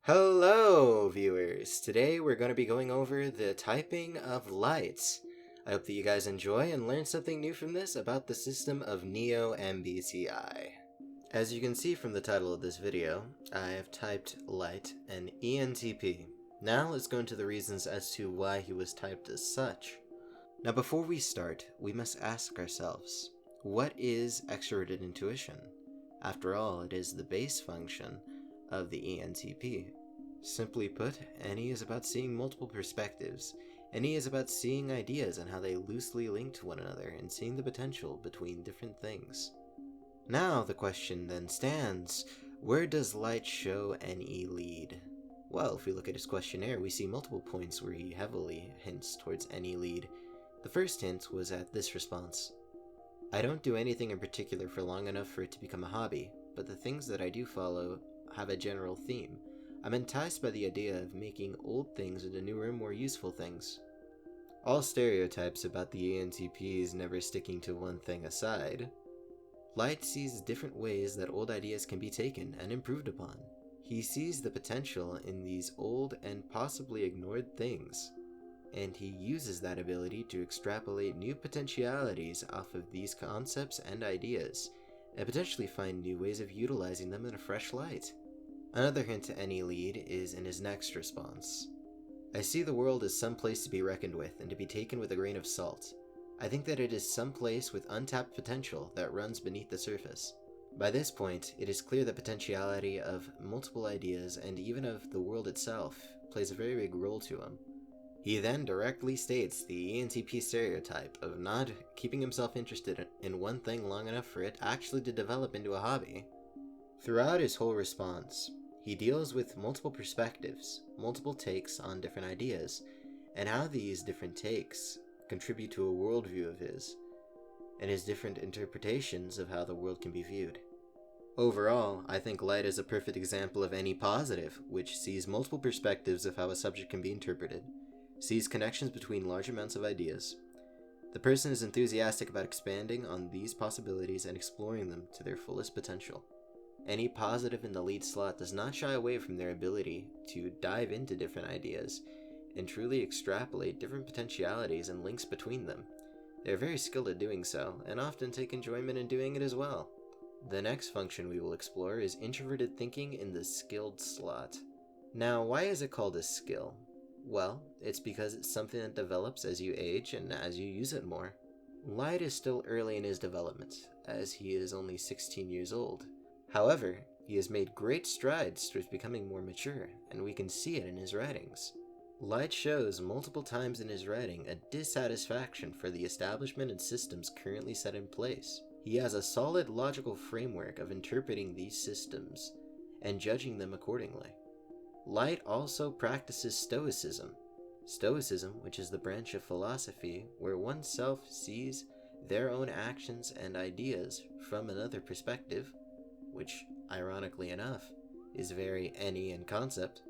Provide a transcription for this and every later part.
Hello, viewers! Today we're going to be going over the typing of light. I hope that you guys enjoy and learn something new from this about the system of Neo MBTI. As you can see from the title of this video, I have typed light and ENTP. Now let's go into the reasons as to why he was typed as such. Now before we start, we must ask ourselves, what is extroverted intuition? After all, it is the base function of the ENTP. Simply put, NE is about seeing multiple perspectives. NE is about seeing ideas and how they loosely link to one another and seeing the potential between different things. Now the question then stands, where does light show NE lead? Well, if we look at his questionnaire, we see multiple points where he heavily hints towards NE lead. The first hint was at this response. I don't do anything in particular for long enough for it to become a hobby, but the things that I do follow have a general theme. I'm enticed by the idea of making old things into newer, more useful things. All stereotypes about the ENTPs never sticking to one thing aside. Light sees different ways that old ideas can be taken and improved upon. He sees the potential in these old and possibly ignored things, and he uses that ability to extrapolate new potentialities off of these concepts and ideas, and potentially find new ways of utilizing them in a fresh light. Another hint to any lead is in his next response. I see the world as some place to be reckoned with and to be taken with a grain of salt. I think that it is some place with untapped potential that runs beneath the surface. By this point, it is clear the potentiality of multiple ideas and even of the world itself plays a very big role to him. He then directly states the ENTP stereotype of not keeping himself interested in one thing long enough for it actually to develop into a hobby. Throughout his whole response, he deals with multiple perspectives, multiple takes on different ideas, and how these different takes contribute to a worldview of his, and his different interpretations of how the world can be viewed. Overall, I think light is a perfect example of any positive, which sees multiple perspectives of how a subject can be interpreted, sees connections between large amounts of ideas. The person is enthusiastic about expanding on these possibilities and exploring them to their fullest potential. Any positive in the lead slot does not shy away from their ability to dive into different ideas and truly extrapolate different potentialities and links between them. They are very skilled at doing so, and often take enjoyment in doing it as well. The next function we will explore is introverted thinking in the skilled slot. Now, why is it called a skill? Well, it's because it's something that develops as you age and as you use it more. Light is still early in his development, as he is only 16 years old. However, he has made great strides towards becoming more mature, and we can see it in his writings. Light shows multiple times in his writing a dissatisfaction for the establishment and systems currently set in place. He has a solid logical framework of interpreting these systems and judging them accordingly. Light also practices Stoicism. Stoicism, which is the branch of philosophy where oneself sees their own actions and ideas from another perspective, which, ironically enough, is very NE in concept,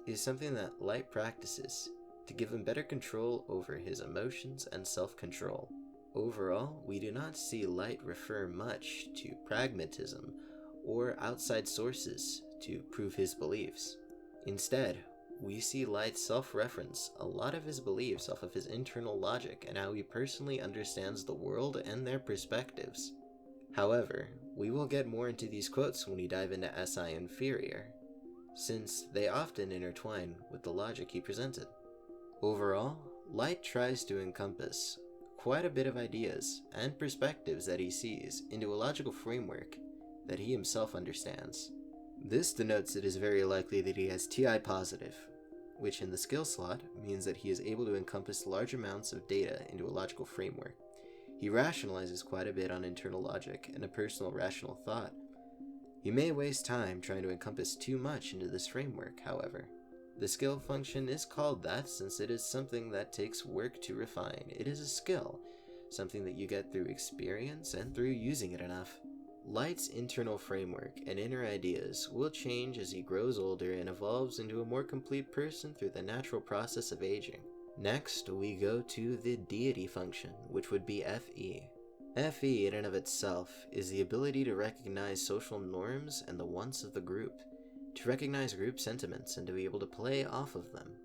is something that Light practices to give him better control over his emotions and self-control. Overall, we do not see Light refer much to pragmatism or outside sources to prove his beliefs. Instead, we see Light self-reference a lot of his beliefs off of his internal logic and how he personally understands the world and their perspectives. However, we will get more into these quotes when we dive into SI Inferior, since they often intertwine with the logic he presented. Overall, Light tries to encompass quite a bit of ideas and perspectives that he sees into a logical framework that he himself understands. This denotes it is very likely that he has TI positive, which in the skill slot means that he is able to encompass large amounts of data into a logical framework. He rationalizes quite a bit on internal logic and a personal rational thought. He may waste time trying to encompass too much into this framework, however. The skill function is called that since it is something that takes work to refine. It is a skill, something that you get through experience and through using it enough. Light's internal framework and inner ideas will change as he grows older and evolves into a more complete person through the natural process of aging. Next, we go to the deity function, which would be FE. FE in and of itself is the ability to recognize social norms and the wants of the group, to recognize group sentiments and to be able to play off of them.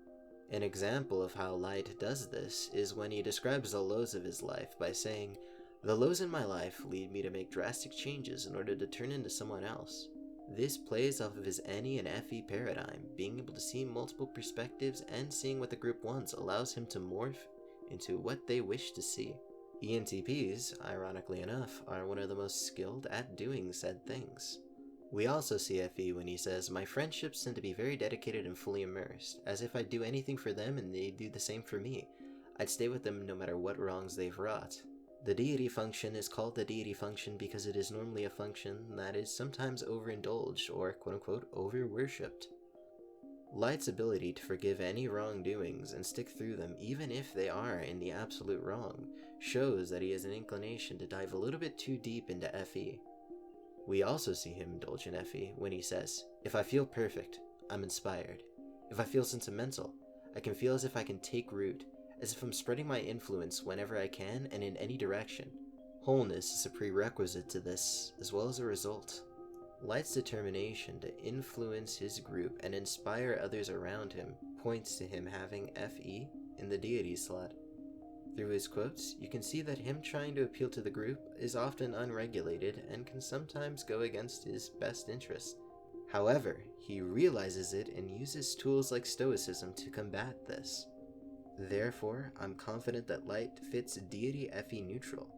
An example of how Light does this is when he describes the lows of his life by saying, "The lows in my life lead me to make drastic changes in order to turn into someone else." This plays off of his NE and FE paradigm. Being able to see multiple perspectives and seeing what the group wants allows him to morph into what they wish to see. ENTPs, ironically enough, are one of the most skilled at doing said things. We also see FE when he says, "My friendships tend to be very dedicated and fully immersed, as if I'd do anything for them and they'd do the same for me. I'd stay with them no matter what wrongs they've wrought." The deity function is called the deity function because it is normally a function that is sometimes overindulged or quote-unquote over-worshipped. Light's ability to forgive any wrongdoings and stick through them even if they are in the absolute wrong shows that he has an inclination to dive a little bit too deep into FE. We also see him indulge in FE when he says, "If I feel perfect, I'm inspired. If I feel sentimental, I can feel as if I can take root, as if I'm spreading my influence whenever I can and in any direction. Wholeness is a prerequisite to this, as well as a result." Light's determination to influence his group and inspire others around him points to him having FE in the deity slot. Through his quotes, you can see that him trying to appeal to the group is often unregulated and can sometimes go against his best interest. However, he realizes it and uses tools like stoicism to combat this. Therefore, I'm confident that Light fits deity FE neutral,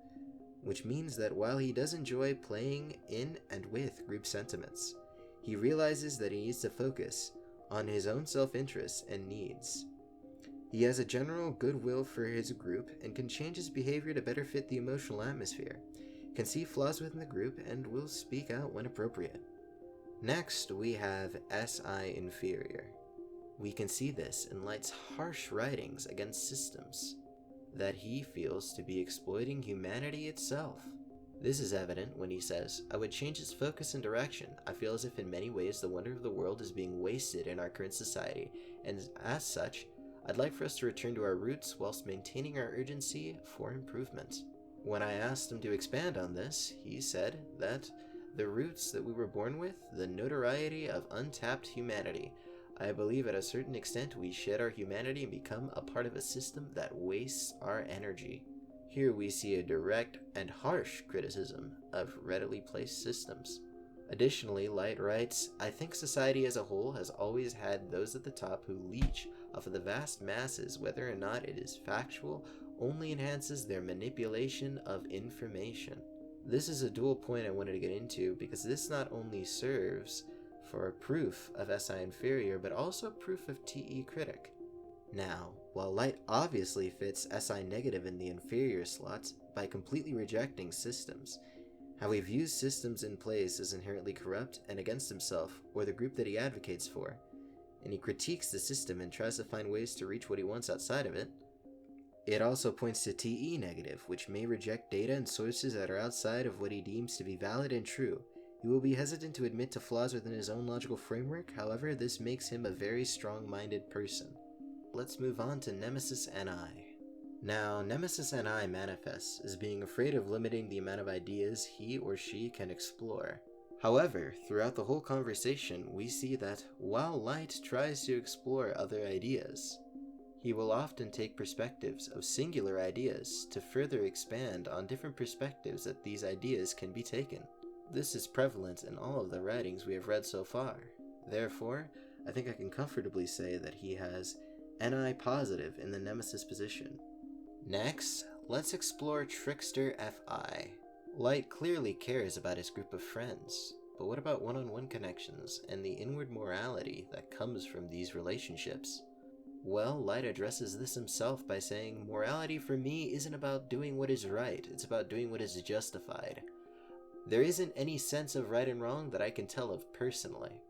which means that while he does enjoy playing in and with group sentiments, he realizes that he needs to focus on his own self-interest and needs. He has a general goodwill for his group and can change his behavior to better fit the emotional atmosphere, can see flaws within the group, and will speak out when appropriate. Next, we have SI inferior. We can see this in Light's harsh writings against systems that he feels to be exploiting humanity itself. This is evident when he says, "I would change its focus and direction. I feel as if in many ways the wonder of the world is being wasted in our current society, and as such, I'd like for us to return to our roots whilst maintaining our urgency for improvement." When I asked him to expand on this, he said that the roots that we were born with, the notoriety of untapped humanity, I believe at a certain extent we shed our humanity and become a part of a system that wastes our energy. Here we see a direct and harsh criticism of readily placed systems. Additionally, Light writes, "I think society as a whole has always had those at the top who leech off of the vast masses, whether or not it is factual, only enhances their manipulation of information." This is a dual point I wanted to get into because this not only serves for proof of SI inferior, but also proof of TE critic. Now, while Light obviously fits SI negative in the inferior slots by completely rejecting systems, how he views systems in place as inherently corrupt and against himself or the group that he advocates for, and he critiques the system and tries to find ways to reach what he wants outside of it. It also points to TE negative, which may reject data and sources that are outside of what he deems to be valid and true. He will be hesitant to admit to flaws within his own logical framework, however, this makes him a very strong-minded person. Let's move on to Nemesis NI. Now, Nemesis NI manifests as being afraid of limiting the amount of ideas he or she can explore. However, throughout the whole conversation, we see that while Light tries to explore other ideas, he will often take perspectives of singular ideas to further expand on different perspectives that these ideas can be taken. This is prevalent in all of the writings we have read so far. Therefore, I think I can comfortably say that he has NI positive in the Nemesis position. Next, let's explore Trickster FI. Light clearly cares about his group of friends, but what about one-on-one connections and the inward morality that comes from these relationships? Well, Light addresses this himself by saying, "Morality for me isn't about doing what is right, it's about doing what is justified. There isn't any sense of right and wrong that I can tell of personally."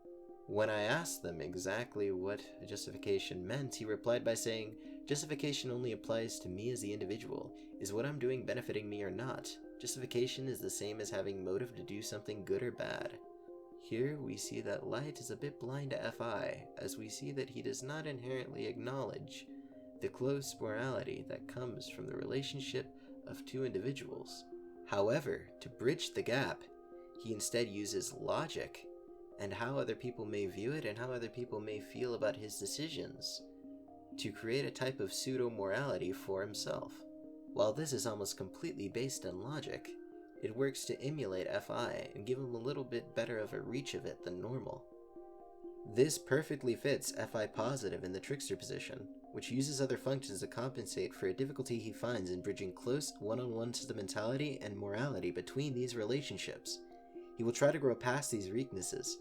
When I asked them exactly what justification meant, he replied by saying, "Justification only applies to me as the individual. Is what I'm doing benefiting me or not? Justification is the same as having motive to do something good or bad." Here we see that Light is a bit blind to FI, as we see that he does not inherently acknowledge the close morality that comes from the relationship of two individuals. However, to bridge the gap, he instead uses logic and how other people may view it and how other people may feel about his decisions, to create a type of pseudo-morality for himself. While this is almost completely based on logic, it works to emulate FI and give him a little bit better of a reach of it than normal. This perfectly fits FI positive in the trickster position, which uses other functions to compensate for a difficulty he finds in bridging close one-on-one sentimentality and morality between these relationships. He will try to grow past these weaknesses.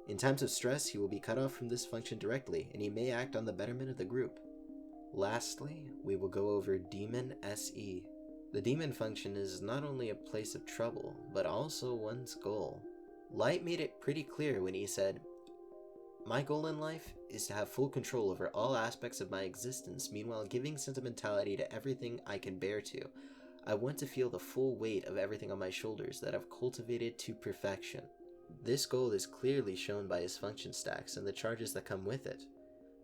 In times of stress, he will be cut off from this function directly, and he may act on the betterment of the group. Lastly, we will go over Demon SE. The demon function is not only a place of trouble, but also one's goal. Light made it pretty clear when he said, "My goal in life is to have full control over all aspects of my existence, meanwhile giving sentimentality to everything I can bear to. I want to feel the full weight of everything on my shoulders that I've cultivated to perfection." This goal is clearly shown by his function stacks and the charges that come with it,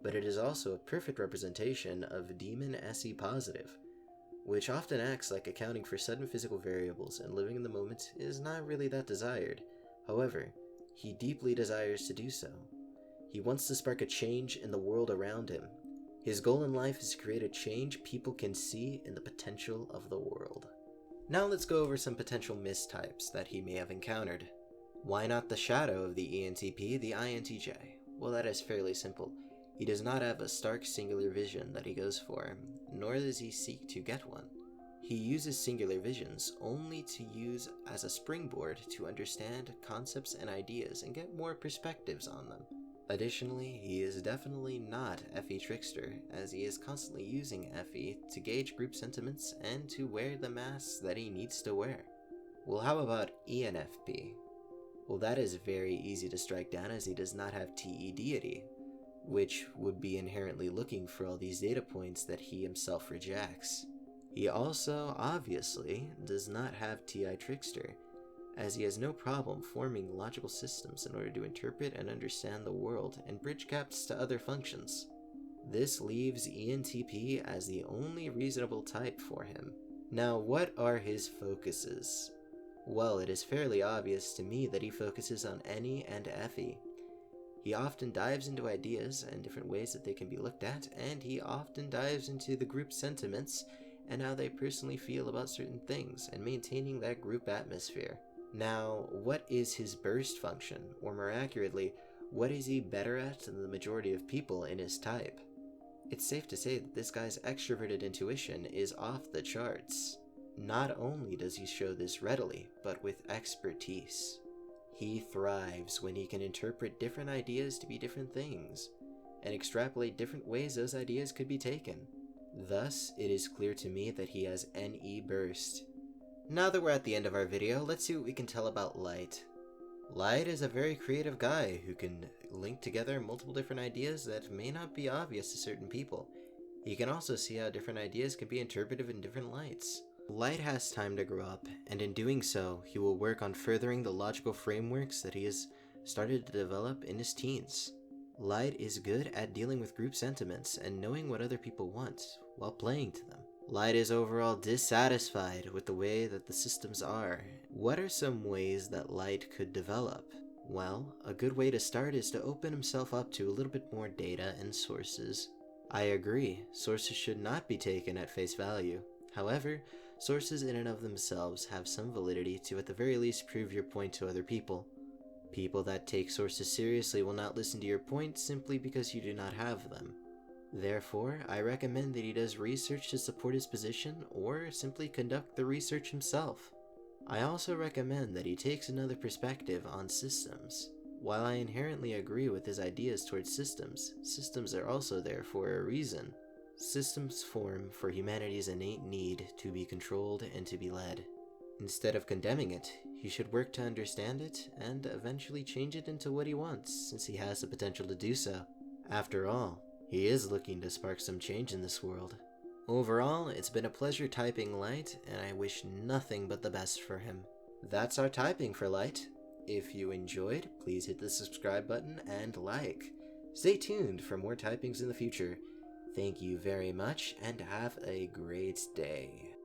but it is also a perfect representation of Demon SE positive, which often acts like accounting for sudden physical variables, and living in the moment is not really that desired. However, he deeply desires to do so. He wants to spark a change in the world around him. His goal in life is to create a change people can see in the potential of the world. Now let's go over some potential mistypes that he may have encountered. Why not the shadow of the ENTP, the INTJ? Well, that is fairly simple. He does not have a stark singular vision that he goes for, nor does he seek to get one. He uses singular visions only to use as a springboard to understand concepts and ideas and get more perspectives on them. Additionally, he is definitely not FE trickster, as he is constantly using FE to gauge group sentiments and to wear the masks that he needs to wear. Well, how about ENFP? Well, that is very easy to strike down, as he does not have TE deity, which would be inherently looking for all these data points that he himself rejects. He also, obviously, does not have TI trickster, as he has no problem forming logical systems in order to interpret and understand the world and bridge gaps to other functions. This leaves ENTP as the only reasonable type for him. Now, what are his focuses? Well, it is fairly obvious to me that he focuses on NE and FE. He often dives into ideas and different ways that they can be looked at, and he often dives into the group sentiments and how they personally feel about certain things, and maintaining that group atmosphere. Now, what is his burst function, or more accurately, what is he better at than the majority of people in his type? It's safe to say that this guy's extroverted intuition is off the charts. Not only does he show this readily, but with expertise. He thrives when he can interpret different ideas to be different things, and extrapolate different ways those ideas could be taken. Thus, it is clear to me that he has NE burst. Now that we're at the end of our video, let's see what we can tell about Light. Light is a very creative guy who can link together multiple different ideas that may not be obvious to certain people. He can also see how different ideas can be interpreted in different lights. Light has time to grow up, and in doing so, he will work on furthering the logical frameworks that he has started to develop in his teens. Light is good at dealing with group sentiments and knowing what other people want while playing to them. Light is overall dissatisfied with the way that the systems are. What are some ways that Light could develop? Well, a good way to start is to open himself up to a little bit more data and sources. I agree, sources should not be taken at face value. However, sources in and of themselves have some validity to at the very least prove your point to other people. People that take sources seriously will not listen to your point simply because you do not have them. Therefore, I recommend that he does research to support his position, or simply conduct the research himself. I also recommend that he takes another perspective on systems. While I inherently agree with his ideas towards systems, systems are also there for a reason. Systems form for humanity's innate need to be controlled and to be led. Instead of condemning it, he should work to understand it and eventually change it into what he wants, since he has the potential to do so. After all, he is looking to spark some change in this world. Overall, it's been a pleasure typing Light, and I wish nothing but the best for him. That's our typing for Light. If you enjoyed, please hit the subscribe button and like. Stay tuned for more typings in the future. Thank you very much, and have a great day.